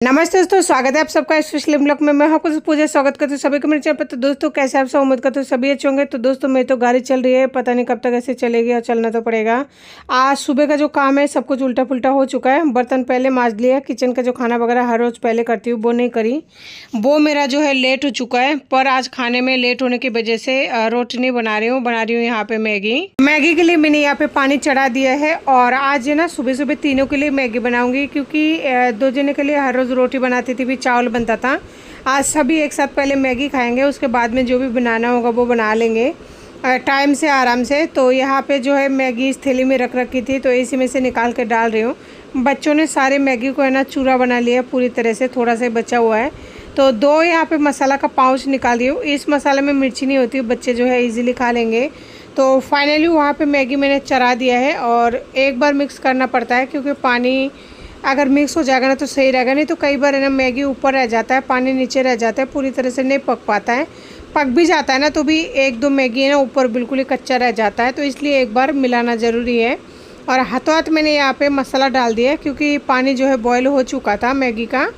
नमस्ते दोस्तों, स्वागत है आप सबका स्पेशल ब्लॉग में। मैं हूं कुछ पूजा, स्वागत करती हूँ सभी को मेरे चैनल पर। तो दोस्तों कैसे आप सब, उम्मीद करते हो सभी अच्छे होंगे। तो दोस्तों मेरी तो गाड़ी चल रही है, पता नहीं कब तक ऐसे चलेगी और चलना तो पड़ेगा। आज सुबह का जो काम है सब कुछ उल्टा पुल्टा हो चुका है। बर्तन पहले मांज लिया, किचन का जो खाना वगैरह हर रोज़ पहले करती हूँ वो नहीं करी, वो मेरा जो है लेट हो चुका है। पर आज खाने में लेट होने की वजह से रोटी नहीं बना रही हूँ यहाँ पे मैगी के लिए मैंने यहाँ पे पानी चढ़ा दिया है। और आज ना सुबह सुबह तीनों के लिए मैगी बनाऊंगी, क्योंकि 2 जने के लिए हर रोज़ रोटी बनाती थी, भी चावल बनता था। आज सभी एक साथ पहले मैगी खाएंगे, उसके बाद में जो भी बनाना होगा वो बना लेंगे टाइम से, आराम से। तो यहाँ पे जो है मैगी इस थैली में रख रखी थी, तो इसी में से निकाल के डाल रही हूँ। बच्चों ने सारे मैगी को है ना चूरा बना लिया पूरी तरह से, थोड़ा सा बचा हुआ है। तो 2 यहाँ पे मसाला का पाउच निकाल रही हूँ। इस मसाले में मिर्ची नहीं होती, बच्चे जो है इजीली खा लेंगे। तो फाइनली वहाँ पे मैगी मैंने चढ़ा दिया है और एक बार मिक्स करना पड़ता है, क्योंकि पानी अगर मिक्स हो जाएगा ना तो सही रहेगा। नहीं तो कई बार है ना मैगी ऊपर रह जाता है, पानी नीचे रह जाता है, पूरी तरह से नहीं पक पाता है। पक भी जाता है ना तो भी 1-2 मैगी है ना ऊपर बिल्कुल ही कच्चा रह जाता है। तो इसलिए एक बार मिलाना ज़रूरी है। और हाथों हाथ मैंने यहाँ पे मसाला डाल दिया है, क्योंकि पानी जो है बॉयल हो चुका था मैगी का,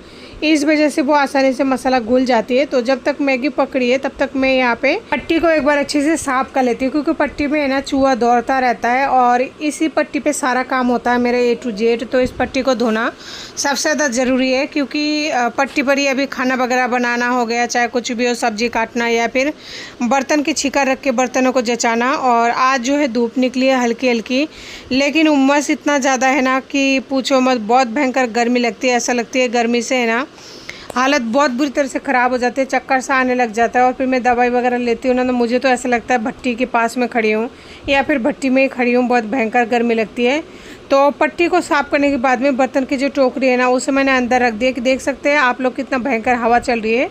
इस वजह से वो आसानी से मसाला घुल जाती है। तो जब तक मैगी पकड़ी है तब तक मैं यहाँ पे पट्टी को एक बार अच्छे से साफ कर लेती हूँ, क्योंकि पट्टी में है ना चूहा दौड़ता रहता है और इसी पट्टी पे सारा काम होता है मेरा A to Z। तो इस पट्टी को धोना सबसे ज़्यादा ज़रूरी है, क्योंकि पट्टी पर ही अभी खाना वगैरह बनाना हो गया, चाहे कुछ भी हो, सब्जी काटना या फिर बर्तन की छिका रख के बर्तनों को जचाना। और आज जो है धूप निकली है हल्की हल्की, लेकिन उमस इतना ज़्यादा है ना कि पूछो मत, बहुत भयंकर गर्मी लगती है। ऐसा लगती है गर्मी से है ना हालत बहुत बुरी तरह से ख़राब हो जाती है, चक्कर सा आने लग जाता है। और फिर मैं दवाई वगैरह लेती हूँ ना तो मुझे तो ऐसा लगता है भट्टी के पास में खड़ी हूँ या फिर भट्टी में ही खड़ी हूँ, बहुत भयंकर गर्मी लगती है। तो पट्टी को साफ़ करने के बाद में बर्तन की जो टोकरी है ना उसे मैंने अंदर रख दिया, कि देख सकते हैं आप लोग कितना भयंकर हवा चल रही है,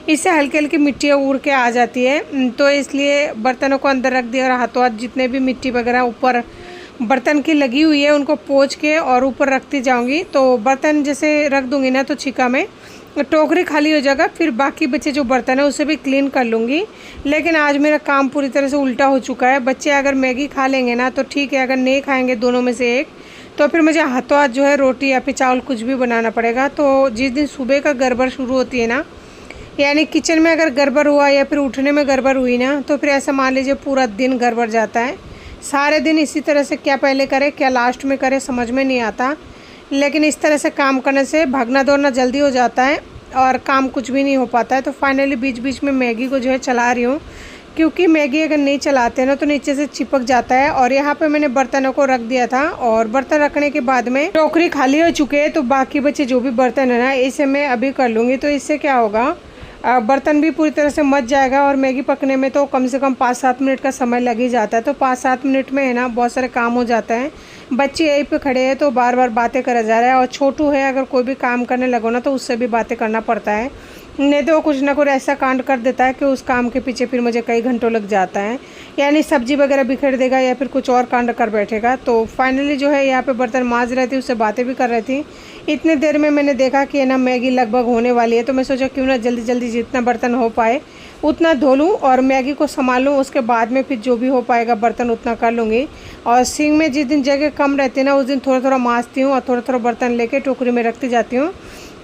इससे हल्की हल्की मिट्टी उड़ के आ जाती है। तो इसलिए बर्तनों को अंदर रख दिया और हाथों हाथ जितने भी मिट्टी वगैरह ऊपर बर्तन की लगी हुई है उनको पोंछ के और ऊपर रखती जाऊंगी। तो बर्तन जैसे रख दूंगी ना तो छिका में टोकरी खाली हो जाएगा, फिर बाकी बचे जो बर्तन है उसे भी क्लीन कर लूँगी। लेकिन आज मेरा काम पूरी तरह से उल्टा हो चुका है। बच्चे अगर मैगी खा लेंगे ना तो ठीक है, अगर नहीं खाएंगे दोनों में से एक, तो फिर मुझे हाथों हाथ जो है रोटी या फिर चावल कुछ भी बनाना पड़ेगा। तो जिस दिन सुबह का गड़बड़ शुरू होती है ना, यानी किचन में अगर गड़बड़ हुआ या फिर उठने में गड़बड़ हुई ना, तो फिर ऐसा मान लीजिए पूरा दिन गड़बड़ जाता है। सारे दिन इसी तरह से क्या पहले करे क्या लास्ट में करे समझ में नहीं आता। लेकिन इस तरह से काम करने से भागना दौड़ना जल्दी हो जाता है और काम कुछ भी नहीं हो पाता है। तो फाइनली बीच बीच में मैगी को जो है चला रही हूँ, क्योंकि मैगी अगर नहीं चलाते ना तो नीचे से चिपक जाता है। और यहाँ पे मैंने बर्तनों को रख दिया था, और बर्तन रखने के बाद में टोकरी खाली हो चुके हैं। तो बाकी बचे जो भी बर्तन है ना इसे मैं अभी कर लूँगी। तो इससे क्या होगा, बर्तन भी पूरी तरह से मच जाएगा। और मैगी पकने में तो कम से कम 5-7 मिनट का समय लग ही जाता है। तो 5-7 मिनट में है ना बहुत सारे काम हो जाता है। बच्चे यहीं पे खड़े हैं तो बार बार बातें करे जा रहे हैं, और छोटू है अगर कोई भी काम करने लगो ना तो उससे भी बातें करना पड़ता है, नहीं तो वो कुछ ना कुछ ऐसा कांड कर देता है कि उस काम के पीछे फिर मुझे कई घंटों लग जाता है। यानी सब्जी वगैरह बिखेर देगा या फिर कुछ और कांड कर बैठेगा। तो फाइनली जो है यहाँ पे बर्तन मांज रही थी, उससे बातें भी कर रही थी। इतने देर में मैंने देखा कि है ना मैगी लगभग होने वाली है, तो मैं सोचा क्यों ना जल्दी जल्दी जितना बर्तन हो पाए उतना धो लूँ और मैगी को संभाल लूँ। उसके बाद में फिर जो भी हो पाएगा बर्तन उतना कर लूँगी। और सिंक में जिस दिन जगह कम रहती है ना उस दिन थोड़ा थोड़ा मांजती हूँ और थोड़ा थोड़ा बर्तन लेके टोकरी में रखती जाती हूँ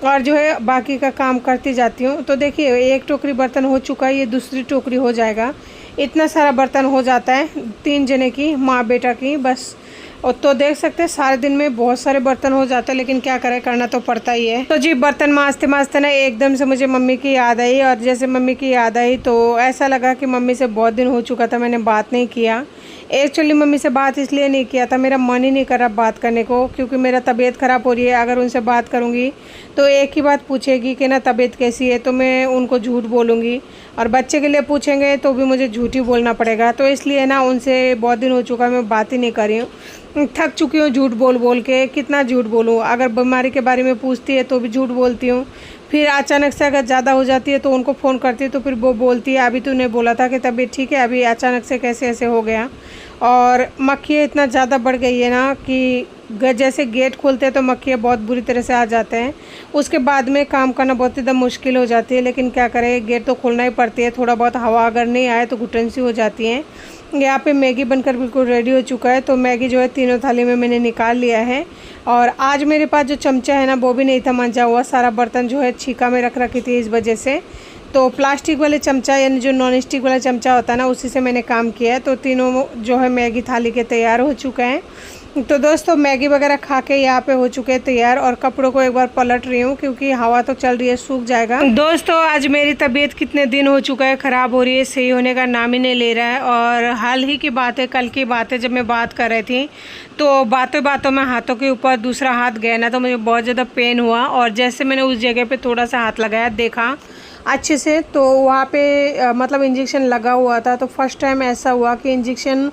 और जो है बाकी का काम करती जाती हूँ। तो देखिए एक टोकरी बर्तन हो चुका है, ये दूसरी टोकरी हो जाएगा। इतना सारा बर्तन हो जाता है 3 जने की, माँ बेटा की बस। और तो देख सकते हैं सारे दिन में बहुत सारे बर्तन हो जाते हैं, लेकिन क्या करें, करना तो पड़ता ही है। तो जी बर्तन मांजते मांजते ना एकदम से मुझे मम्मी की याद आई, और जैसे मम्मी की याद आई तो ऐसा लगा कि मम्मी से बहुत दिन हो चुका था मैंने बात नहीं किया। एक्चुअली मम्मी से बात इसलिए नहीं किया था, मेरा मन ही नहीं कर रहा बात करने को, क्योंकि मेरा तबीयत ख़राब हो रही है। अगर उनसे बात करूँगी तो एक ही बात पूछेगी कि ना तबीयत कैसी है, तो मैं उनको झूठ बोलूँगी, और बच्चे के लिए पूछेंगे तो भी मुझे झूठ ही बोलना पड़ेगा। तो इसलिए ना उनसे बहुत दिन हो चुका मैं बात ही नहीं कर रही हूँ, थक चुकी हूँ झूठ बोल बोल के। कितना झूठ बोलूँ, अगर बीमारी के बारे में पूछती है तो भी झूठ बोलती हूँ, फिर अचानक से अगर ज़्यादा हो जाती है तो उनको फ़ोन करती है तो फिर वो बोलती है अभी तूने बोला था कि तबीयत ठीक है, अभी अचानक से कैसे ऐसे हो गया। और मक्खियाँ इतना ज़्यादा बढ़ गई है ना कि जैसे गेट खोलते हैं तो मक्खियाँ बहुत बुरी तरह से आ जाते हैं। उसके बाद में काम करना बहुत एकदम मुश्किल हो जाती है, लेकिन क्या करें, गेट तो खोलना ही पड़ती है। थोड़ा बहुत हवा अगर नहीं आए तो घुटन सी हो जाती है। यहाँ पे मैगी बनकर बिल्कुल रेडी हो चुका है। तो मैगी जो है तीनों थाली में मैंने निकाल लिया है। और आज मेरे पास जो चमचा है ना वो भी नहीं था मंजा हुआ, सारा बर्तन जो है छीका में रख रखी थी इस वजह से। तो प्लास्टिक वाले चमचा यानी जो नॉन स्टिक वाला चमचा होता है ना, उसी से मैंने काम किया है। तो तीनों जो है मैगी थाली के तैयार हो चुके हैं। तो दोस्तों मैगी वगैरह खा के यहाँ पे हो चुके हैं तैयार, और कपड़ों को एक बार पलट रही हूँ क्योंकि हवा तो चल रही है, सूख जाएगा। दोस्तों आज मेरी तबीयत कितने दिन हो चुका है ख़राब हो रही है, सही होने का नाम ही नहीं ले रहा है। और हाल ही की बात है, कल की बात है, जब मैं बात कर रही थी तो बातों बातों में हाथों के ऊपर दूसरा हाथ गया ना, तो मुझे बहुत ज़्यादा पेन हुआ। और जैसे मैंने उस जगह पर थोड़ा सा हाथ लगाया, देखा अच्छे से, तो वहाँ पे मतलब इंजेक्शन लगा हुआ था। तो फर्स्ट टाइम ऐसा हुआ कि इंजेक्शन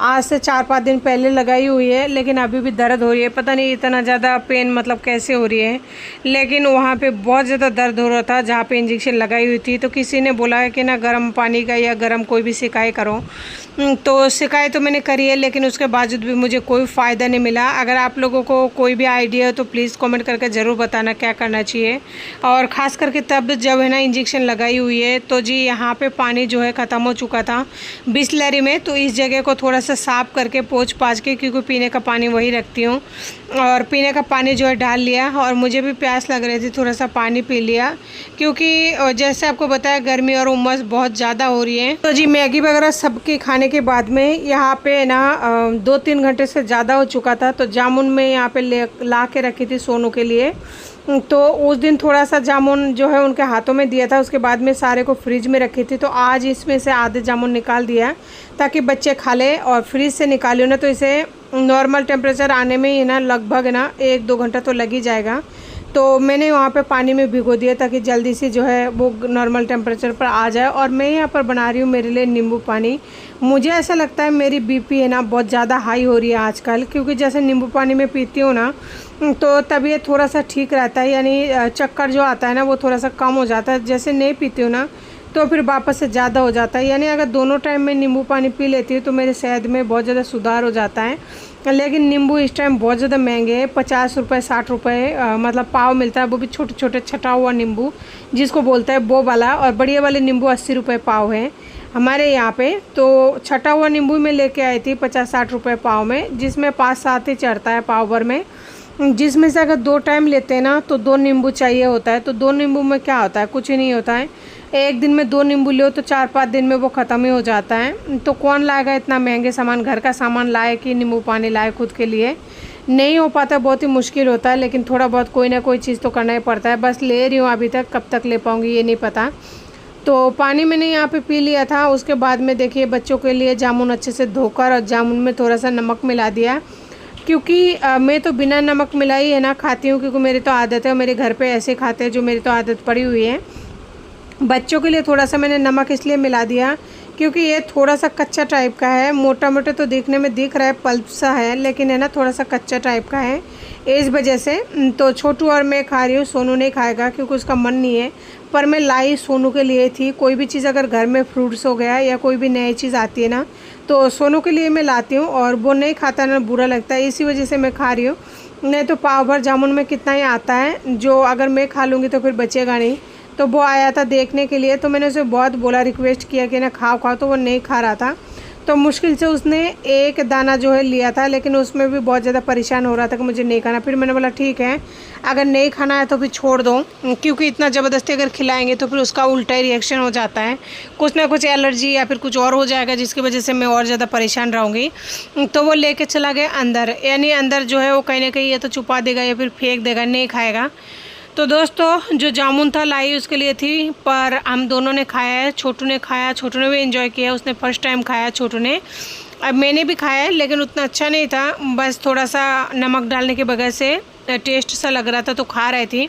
आज से 4-5 दिन पहले लगाई हुई है, लेकिन अभी भी दर्द हो रही है। पता नहीं इतना ज़्यादा पेन मतलब कैसे हो रही है, लेकिन वहाँ पे बहुत ज़्यादा दर्द हो रहा था जहाँ पे इंजेक्शन लगाई हुई थी। तो किसी ने बोला है कि ना गर्म पानी का या गर्म कोई भी सिकाई करो, तो सिकाई तो मैंने करी है, लेकिन उसके बावजूद भी मुझे कोई फ़ायदा नहीं मिला। अगर आप लोगों को कोई भी आइडिया हो तो प्लीज़ कमेंट करके ज़रूर बताना क्या करना चाहिए। और ख़ास करके तब जब है ना इंजेक्शन लगाई हुई है, तो जी यहाँ पे पानी जो है ख़त्म हो चुका था बिसलेरी में। तो इस जगह को थोड़ा सा साफ़ करके पोंछ पाछ के, क्योंकि पीने का पानी वही रखती हूँ, और पीने का पानी जो है डाल लिया। और मुझे भी प्यास लग रही थी, थोड़ा सा पानी पी लिया, क्योंकि जैसे आपको बताया गर्मी और उमस बहुत ज़्यादा हो रही है। तो जी मैगी वगैरह सबके खाने के बाद में यहाँ पे ना 2-3 घंटे से ज़्यादा हो चुका था। तो जामुन में यहाँ पे ला के रखी थी सोनू के लिए। तो उस दिन थोड़ा सा जामुन जो है उनके हाथों में दिया था, उसके बाद में सारे को फ्रिज में रखी थी। तो आज इसमें से आधे जामुन निकाल दिया ताकि बच्चे खा लें। और फ्रिज से निकालियो ना तो इसे नॉर्मल टेम्परेचर आने में ही ना लगभग ना 1-2 घंटा तो लग ही जाएगा। तो मैंने वहाँ पे पानी में भिगो दिया ताकि जल्दी से जो है वो नॉर्मल टेम्परेचर पर आ जाए। और मैं यहाँ पर बना रही हूँ मेरे लिए नींबू पानी। मुझे ऐसा लगता है मेरी बीपी है ना बहुत ज़्यादा हाई हो रही है आजकल, क्योंकि जैसे नींबू पानी में पीती हूँ ना तो तबीयत थोड़ा सा ठीक रहता है, यानी चक्कर जो आता है ना वो थोड़ा सा कम हो जाता है। जैसे नहीं पीती हूँ ना तो फिर वापस से ज़्यादा हो जाता है। यानी अगर दोनों टाइम में नींबू पानी पी लेती हूँ तो मेरे सेहत में बहुत ज़्यादा सुधार हो जाता है। लेकिन नींबू इस टाइम बहुत ज़्यादा महंगे हैं, 50 रुपये 60 रुपये मतलब पाव मिलता है, वो भी छोटे छोटे छटा हुआ नींबू जिसको बोलता है वो वाला। और बढ़िया वाले नींबू 80 रुपये पाव है हमारे यहाँ पे। तो छटा हुआ नींबू मैं लेके आई थी 50-60 रुपये पाव में, जिसमें 5-7 ही चढ़ता है पाव भर में। जिसमें से अगर 2 टाइम लेते हैं ना तो 2 नींबू चाहिए होता है। तो 2 नींबू में क्या होता है, कुछ ही नहीं होता है। एक दिन में 2 नींबू लो तो 4-5 दिन में वो ख़त्म ही हो जाता है। तो कौन लाएगा इतना महंगे सामान, घर का सामान लाए कि नींबू पानी लाए खुद के लिए, नहीं हो पाता, बहुत ही मुश्किल होता है। लेकिन थोड़ा बहुत कोई ना कोई चीज़ तो करना ही पड़ता है। बस ले रही हूँ, अभी तक कब तक ले पाऊँगी ये नहीं पता। तो पानी मैंने यहाँ पे पी लिया था। उसके बाद में देखिए बच्चों के लिए जामुन अच्छे से धोकर और जामुन में थोड़ा सा नमक मिला दिया, क्योंकि मैं तो बिना नमक मिलाई है ना खाती हूँ, क्योंकि मेरी तो आदत है और मेरे घर पे ऐसे खाते हैं, जो मेरी तो आदत पड़ी हुई है। बच्चों के लिए थोड़ा सा मैंने नमक इसलिए मिला दिया क्योंकि ये थोड़ा सा कच्चा टाइप का है। मोटा मोटा तो देखने में दिख रहा है पल्प सा है, लेकिन है ना थोड़ा सा कच्चा टाइप का है, इस वजह से। तो छोटू और मैं खा रही हूँ, सोनू नहीं खाएगा क्योंकि उसका मन नहीं है। पर मैं लाई सोनू के लिए थी। कोई भी चीज़ अगर घर में फ्रूट्स हो गया या कोई भी नई चीज़ आती है ना तो सोनू के लिए मैं लाती हूँ, और वो नहीं खाता ना बुरा लगता है, इसी वजह से मैं खा रही हूँ। नहीं तो पाव भर जामुन में कितना ही आता है, जो अगर मैं खा लूँगी तो फिर बचेगा नहीं। तो वो आया था देखने के लिए, तो मैंने उसे बहुत बोला, रिक्वेस्ट किया कि ना खाओ खाओ, तो वो नहीं खा रहा था। तो मुश्किल से उसने एक दाना जो है लिया था, लेकिन उसमें भी बहुत ज़्यादा परेशान हो रहा था कि मुझे नहीं खाना। फिर मैंने बोला ठीक है, अगर नहीं खाना है तो फिर छोड़ दो, क्योंकि इतना ज़बरदस्ती अगर खिलाएंगे तो फिर उसका उल्टा ही रिएक्शन हो जाता है, कुछ ना कुछ एलर्जी या फिर कुछ और हो जाएगा, जिसकी वजह से मैं और ज़्यादा परेशान रहूँगी। तो वो लेके चला गया अंदर, यानी अंदर जो है वो कहीं ना कहीं या तो छुपा देगा या फिर फेंक देगा, नहीं खाएगा। तो दोस्तों जो जामुन था लाई उसके लिए थी, पर हम दोनों ने खाया है। छोटू ने खाया, छोटू ने भी एंजॉय किया, उसने फर्स्ट टाइम खाया छोटू ने। अब मैंने भी खाया है, लेकिन उतना अच्छा नहीं था, बस थोड़ा सा नमक डालने के बगैर से टेस्ट सा लग रहा था तो खा रही थी।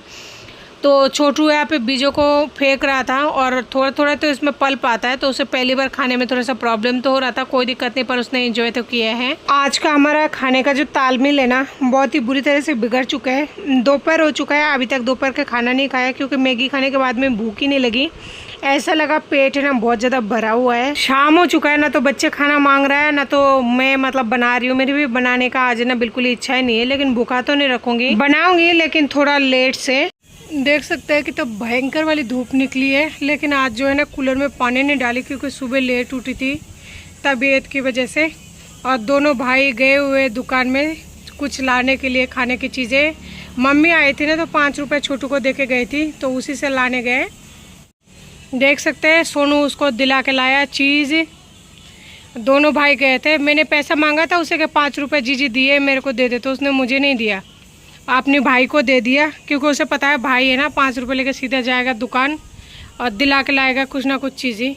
तो छोटू यहाँ पे बीजों को फेंक रहा था और थोड़ा थोड़ा तो इसमें पल्प आता है, तो उसे पहली बार खाने में थोड़ा सा प्रॉब्लम तो हो रहा था, कोई दिक्कत नहीं, पर उसने एंजॉय तो किया है। आज का हमारा खाने का जो तालमेल है ना, बहुत ही बुरी तरह से बिगड़ चुका है। दोपहर हो चुका है, अभी तक दोपहर का खाना नहीं खाया क्योंकि मैगी खाने के बाद में भूख ही नहीं लगी। ऐसा लगा पेट है ना बहुत ज़्यादा भरा हुआ है। शाम हो चुका है, ना तो बच्चे खाना मांग रहा है, ना तो मैं मतलब बना रही हूँ। मेरी भी बनाने का आज ना बिल्कुल इच्छा ही नहीं है, लेकिन भूखा तो नहीं रखूँगी, बनाऊँगी लेकिन थोड़ा लेट से। देख सकते हैं कि तो भयंकर वाली धूप निकली है, लेकिन आज जो है ना कूलर में पानी नहीं डाली क्योंकि सुबह लेट उठी थी तबीयत की वजह से। और दोनों भाई गए हुए दुकान में कुछ लाने के लिए खाने की चीज़ें। मम्मी आई थी ना तो 5 रुपये छोटू को दे के गई थी, तो उसी से लाने गए। देख सकते हैं सोनू उसको दिला के लाया चीज़। दोनों भाई गए थे, मैंने पैसा मांगा था उसे कि 5 रुपये जीजी दिए मेरे को दे दे, तो उसने मुझे नहीं दिया, अपने भाई को दे दिया क्योंकि उसे पता है भाई है ना 5 रुपये लेके सीधा जाएगा दुकान और दिला के लाएगा कुछ ना कुछ चीज़ें।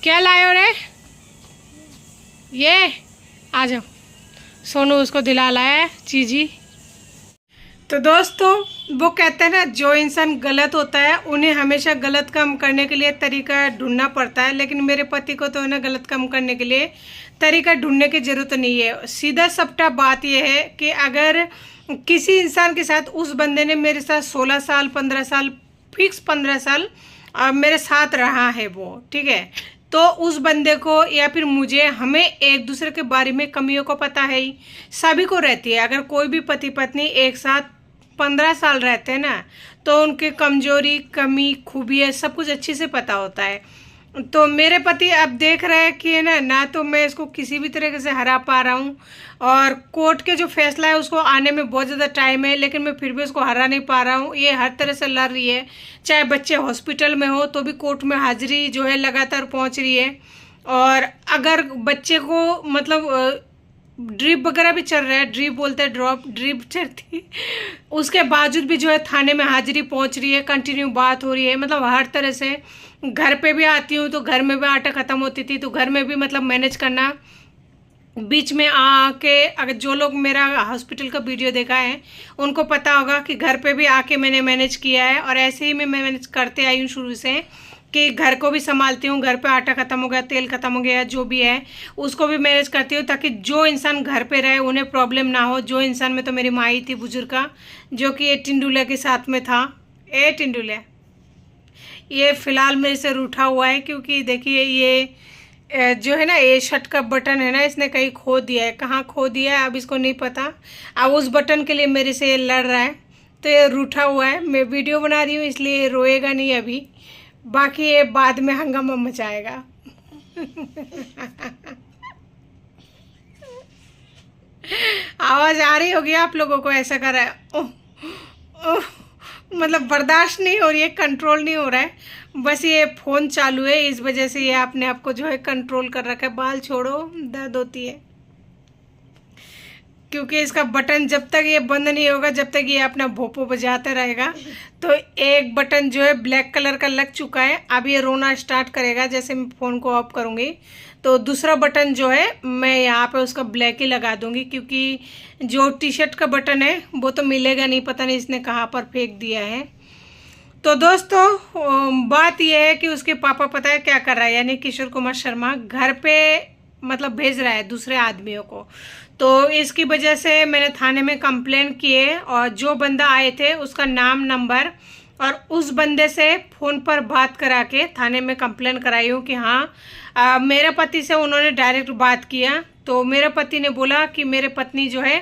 क्या लाए हो रे? ये आ जाओ, सोनू उसको दिला लाया चीज़ी। तो दोस्तों वो कहते हैं ना, जो इंसान गलत होता है उन्हें हमेशा गलत काम करने के लिए तरीका ढूंढना पड़ता है, लेकिन मेरे पति को तो है ना गलत काम करने के लिए तरीका ढूंढने की ज़रूरत नहीं है। सीधा सपटा बात यह है कि अगर किसी इंसान के साथ, उस बंदे ने मेरे साथ 16 साल 15 साल फिक्स 15 साल मेरे साथ रहा है वो, ठीक है, तो उस बंदे को या फिर मुझे, हमें एक दूसरे के बारे में कमियों को पता है ही, सभी को रहती है। अगर कोई भी पति पत्नी एक साथ 15 साल रहते हैं ना, तो उनके कमजोरी कमी खूबियाँ सब कुछ अच्छे से पता होता है। तो मेरे पति अब देख रहे हैं कि है ना तो मैं इसको किसी भी तरीके से हरा पा रहा हूँ, और कोर्ट के जो फैसला है उसको आने में बहुत ज़्यादा टाइम है, लेकिन मैं फिर भी उसको हरा नहीं पा रहा हूँ। ये हर तरह से लड़ रही है, चाहे बच्चे हॉस्पिटल में हो तो भी कोर्ट में हाजिरी जो है लगातार पहुँच रही है, और अगर बच्चे को मतलब ड्रिप वगैरह भी चल रहा है, ड्रिप बोलते हैं, ड्रिप चलती, उसके बावजूद भी जो है थाने में हाजिरी पहुंच रही है, कंटिन्यू बात हो रही है, मतलब हर तरह से। घर पे भी आती हूँ तो घर में भी आटा ख़त्म होती थी, तो घर में भी मतलब मैनेज करना। बीच में आके, अगर जो लोग मेरा हॉस्पिटल का वीडियो देखा है उनको पता होगा कि घर पे भी आके मैंने मैनेज किया है, और ऐसे ही मैं मैनेज करते आई हूँ शुरू से कि घर को भी संभालती हूँ। घर पे आटा ख़त्म हो गया, तेल ख़त्म हो गया, जो भी है उसको भी मैनेज करती हूँ, ताकि जो इंसान घर पे रहे उन्हें प्रॉब्लम ना हो। जो इंसान में तो मेरी माँ ही थी बुजुर्ग का, जो कि ये टिंडुले के साथ में था। ए टिंडुले, ये फ़िलहाल मेरे से रूठा हुआ है क्योंकि देखिए ये जो है ना, ये शर्ट का बटन है ना, इसने कहीं खो दिया है। कहाँ खो दिया है अब इसको नहीं पता। अब उस बटन के लिए मेरे से ये लड़ रहा है, तो ये रूठा हुआ है। मैं वीडियो बना रही हूँ इसलिए रोएगा नहीं अभी, बाकी ये बाद में हंगामा मचाएगा। आवाज़ आ रही होगी आप लोगों को, ऐसा कर रहा है ओह ओह, मतलब बर्दाश्त नहीं हो रही है, कंट्रोल नहीं हो रहा है। बस ये फ़ोन चालू है, इस वजह से ये अपने आप को जो है कंट्रोल कर रखा है। बाल छोड़ो, दर्द होती है, क्योंकि इसका बटन जब तक ये बंद नहीं होगा, जब तक ये अपना भोपो बजाता रहेगा। तो एक बटन जो है ब्लैक कलर का लग चुका है, अब ये रोना स्टार्ट करेगा जैसे मैं फ़ोन को ऑफ करूँगी। तो दूसरा बटन जो है मैं यहाँ पे उसका ब्लैक ही लगा दूँगी, क्योंकि जो टी शर्ट का बटन है वो तो मिलेगा नहीं, पता नहीं इसने कहाँ पर फेंक दिया है। तो दोस्तों बात यह है कि उसके पापा पता है क्या कर रहा है, यानी किशोर कुमार शर्मा घर पे मतलब भेज रहा है दूसरे आदमियों को। तो इसकी वजह से मैंने थाने में कंप्लेन किए, और जो बंदा आए थे उसका नाम नंबर और उस बंदे से फ़ोन पर बात करा के थाने में कंप्लेन कराई हूँ कि हाँ मेरे पति से उन्होंने डायरेक्ट बात किया। तो मेरे पति ने बोला कि मेरे पत्नी जो है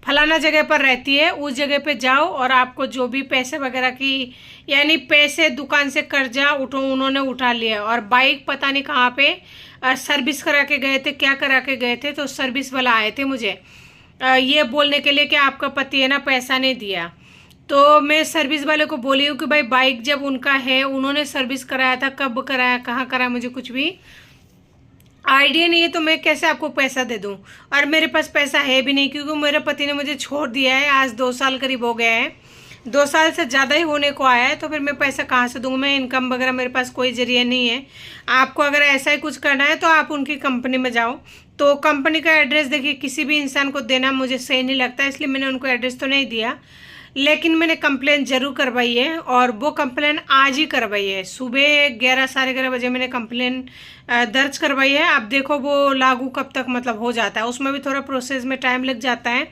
फलाना जगह पर रहती है, उस जगह पे जाओ और आपको जो भी पैसे वगैरह की, यानी पैसे दुकान से कर्जा उन्होंने उठा लिया, और बाइक पता नहीं कहाँ पे सर्विस करा के गए थे, क्या करा के गए थे। तो सर्विस वाला आए थे मुझे ये बोलने के लिए कि आपका पति है ना पैसा नहीं दिया। तो मैं सर्विस वाले को बोली हूँ कि भाई बाइक जब उनका है, उन्होंने सर्विस कराया था, कब कराया, कहाँ कराया, मुझे कुछ भी आइडिया नहीं है, तो मैं कैसे आपको पैसा दे दूं। और मेरे पास पैसा है भी नहीं, क्योंकि मेरे पति ने मुझे छोड़ दिया है, आज 2 साल करीब हो गए हैं, 2 साल से ज़्यादा ही होने को आया है। तो फिर मैं पैसा कहाँ से दूंगा, मैं इनकम वगैरह मेरे पास कोई जरिया नहीं है। आपको अगर ऐसा ही कुछ करना है तो आप उनकी कंपनी में जाओ। तो कंपनी का एड्रेस देखिए, किसी भी इंसान को देना मुझे सही नहीं लगता, इसलिए मैंने उनको एड्रेस तो नहीं दिया। लेकिन मैंने कंप्लेन ज़रूर करवाई है, और वो कंप्लेन आज ही करवाई है। सुबह 11 साढ़े 11 बजे मैंने कंप्लेन दर्ज करवाई है। अब देखो वो लागू कब तक मतलब हो जाता है, उसमें भी थोड़ा प्रोसेस में टाइम लग जाता है।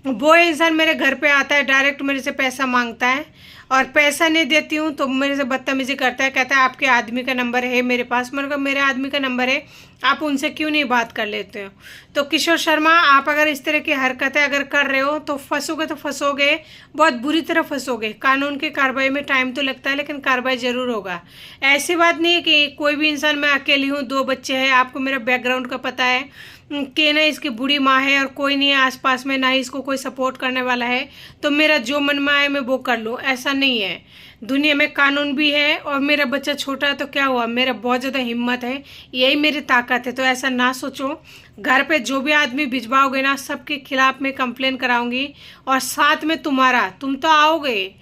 वो इंसान मेरे घर पे आता है, डायरेक्ट मेरे से पैसा मांगता है, और पैसा नहीं देती हूँ तो मेरे से बदतमीजी करता है, कहता है आपके आदमी का नंबर है मेरे पास। मैंने कहा मेरे आदमी का नंबर है, आप उनसे क्यों नहीं बात कर लेते हो। तो किशोर शर्मा, आप अगर इस तरह की हरकतें अगर कर रहे हो तो फंसोगे, तो फंसोगे, बहुत बुरी तरह फंसोगे। कानून की कार्रवाई में टाइम तो लगता है, लेकिन कार्रवाई ज़रूर होगा। ऐसी बात नहीं है कि कोई भी इंसान, मैं अकेली हूँ, 2 बच्चे हैं, आपको मेरा बैकग्राउंड का पता है कि ना इसकी बूढ़ी माँ है और कोई नहीं है आसपास में, ना ही इसको कोई सपोर्ट करने वाला है, तो मेरा जो मन में आए मैं वो कर लूँ, ऐसा नहीं है। दुनिया में कानून भी है, और मेरा बच्चा छोटा है तो क्या हुआ, मेरा बहुत ज़्यादा हिम्मत है, यही मेरी ताकत है। तो ऐसा ना सोचो। घर पे जो भी आदमी भिजवाओगे ना, सबके खिलाफ मैं कंप्लेन कराऊंगी, और साथ में तुम्हारा, तुम तो आओगे,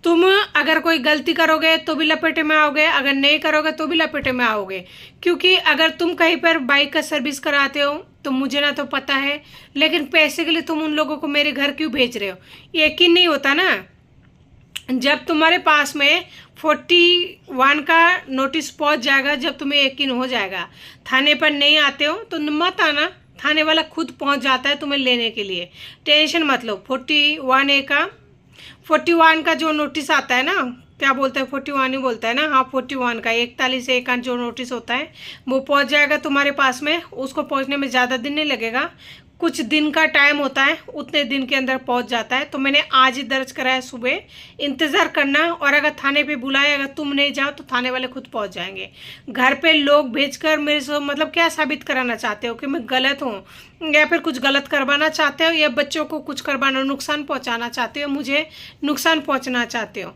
तुम अगर कोई गलती करोगे तो भी लपेटे में आओगे, अगर नहीं करोगे तो भी लपेटे में आओगे। क्योंकि अगर तुम कहीं पर बाइक का सर्विस कराते हो तो मुझे ना तो पता है, लेकिन पैसे के लिए तुम उन लोगों को मेरे घर क्यों भेज रहे हो, यकीन नहीं होता ना। जब तुम्हारे पास में 41 का नोटिस पहुंच जाएगा, जब तुम्हें यकीन हो जाएगा, थाने पर नहीं आते हो तो मत आना, थाने वाला खुद पहुंच जाता है तुम्हें लेने के लिए, टेंशन मत लो। 41 का जो नोटिस आता है ना, क्या बोलते हैं, 41 ही बोलता है ना, हाँ 41 का 41 का जो नोटिस होता है वो पहुंच जाएगा तुम्हारे पास में। उसको पहुंचने में ज़्यादा दिन नहीं लगेगा, कुछ दिन का टाइम होता है, उतने दिन के अंदर पहुंच जाता है। तो मैंने आज ही दर्ज कराया, सुबह इंतज़ार करना, और अगर थाने पे बुलाए, अगर तुम नहीं जाओ तो थाने वाले खुद पहुंच जाएंगे। घर पे लोग भेजकर मेरे से मतलब क्या साबित कराना चाहते हो, कि मैं गलत हूँ, या फिर कुछ गलत करवाना चाहते हो, या बच्चों को कुछ करवाना, नुकसान पहुँचाना चाहते हो, मुझे नुकसान पहुँचना चाहते हो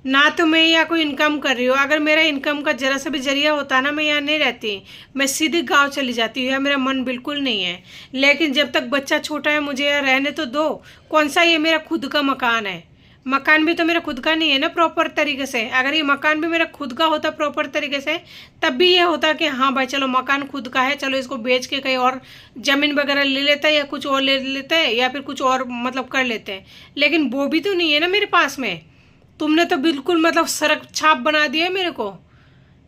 ना। तो मैं यहाँ कोई इनकम कर रही हूँ, अगर मेरा इनकम का जरा सा भी जरिया होता ना, मैं यहाँ नहीं रहती, मैं सीधी गांव चली जाती हूँ, यहाँ मेरा मन बिल्कुल नहीं है। लेकिन जब तक बच्चा छोटा है मुझे यहाँ रहने तो दो। कौन सा ये मेरा खुद का मकान है, मकान भी तो मेरा खुद का नहीं है ना प्रॉपर तरीके से। अगर ये मकान भी मेरा खुद का होता प्रॉपर तरीके से, तब भी ये होता कि हाँ भाई चलो मकान खुद का है, चलो इसको बेच के कहीं और ज़मीन वगैरह ले लेते हैं, या कुछ और ले लेते हैं, या फिर कुछ और मतलब कर लेते हैं। लेकिन वो भी तो नहीं है ना मेरे पास में। तुमने तो बिल्कुल मतलब सड़क छाप बना दिया है मेरे को।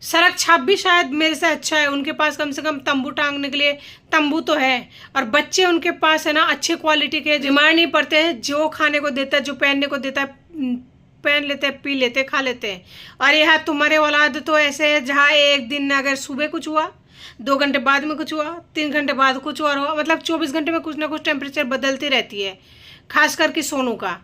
सड़क छाप भी शायद मेरे से अच्छा है, उनके पास कम से कम तंबू टांगने के लिए तंबू तो है, और बच्चे उनके पास है ना अच्छे क्वालिटी के, बीमार नहीं पड़ते हैं, जो खाने को देता है, जो पहनने को देता है, पहन लेते हैं, पी लेते हैं, खा लेते हैं। और यहाँ तुम्हारे औलाद तो ऐसे है, जहाँ एक दिन अगर सुबह कुछ हुआ, 2 घंटे बाद में कुछ हुआ, 3 घंटे बाद कुछ और हुआ, मतलब 24 घंटे में कुछ ना कुछ टेम्परेचर बदलती रहती है, खास करके सोनू का।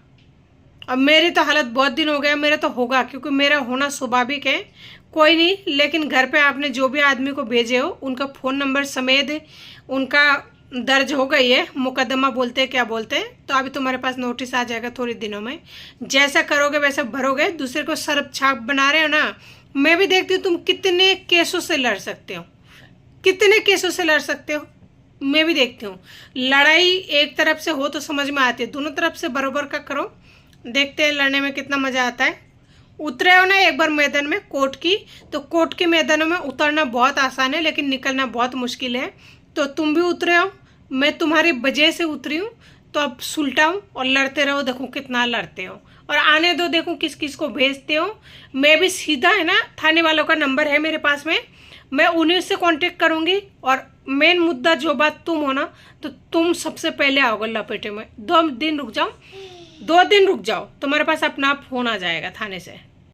अब मेरी तो हालत बहुत दिन हो गया, मेरा तो होगा, क्योंकि मेरा होना स्वाभाविक है। कोई नहीं, लेकिन घर पे आपने जो भी आदमी को भेजे हो उनका फ़ोन नंबर समेत उनका दर्ज हो गई है, मुकदमा बोलते हैं क्या बोलते हैं। तो अभी तुम्हारे पास नोटिस आ जाएगा थोड़े दिनों में, जैसा करोगे वैसा भरोगे। दूसरे को सरप छाप बना रहे हो ना, मैं भी देखती हूँ तुम कितने केसों से लड़ सकते हो, कितने केसों से लड़ सकते हो, मैं भी देखती हूँ। लड़ाई एक तरफ से हो तो समझ में आती है, दोनों तरफ से बराबर का करो, देखते हैं लड़ने में कितना मज़ा आता है। उतरे हो ना एक बार मैदान में कोर्ट की, तो कोर्ट के मैदानों में उतरना बहुत आसान है, लेकिन निकलना बहुत मुश्किल है। तो तुम भी उतरे हो, मैं तुम्हारी वजह से उतरी हूँ, तो अब सुलटाऊँ और लड़ते रहो, देखो कितना लड़ते हो, और आने दो, देखो किस किस को भेजते हो। मैं भी सीधा है ना, थाने वालों का नंबर है मेरे पास में, मैं उन्हीं से कांटेक्ट करूँगी। और मेन मुद्दा जो बात तुम हो ना, तो तुम सबसे पहले आओगे लपेटे में। 2 दिन रुक जाओ, 2 दिन रुक जाओ, तुम्हारे पास अपना आप फोन आ जाएगा थाने से।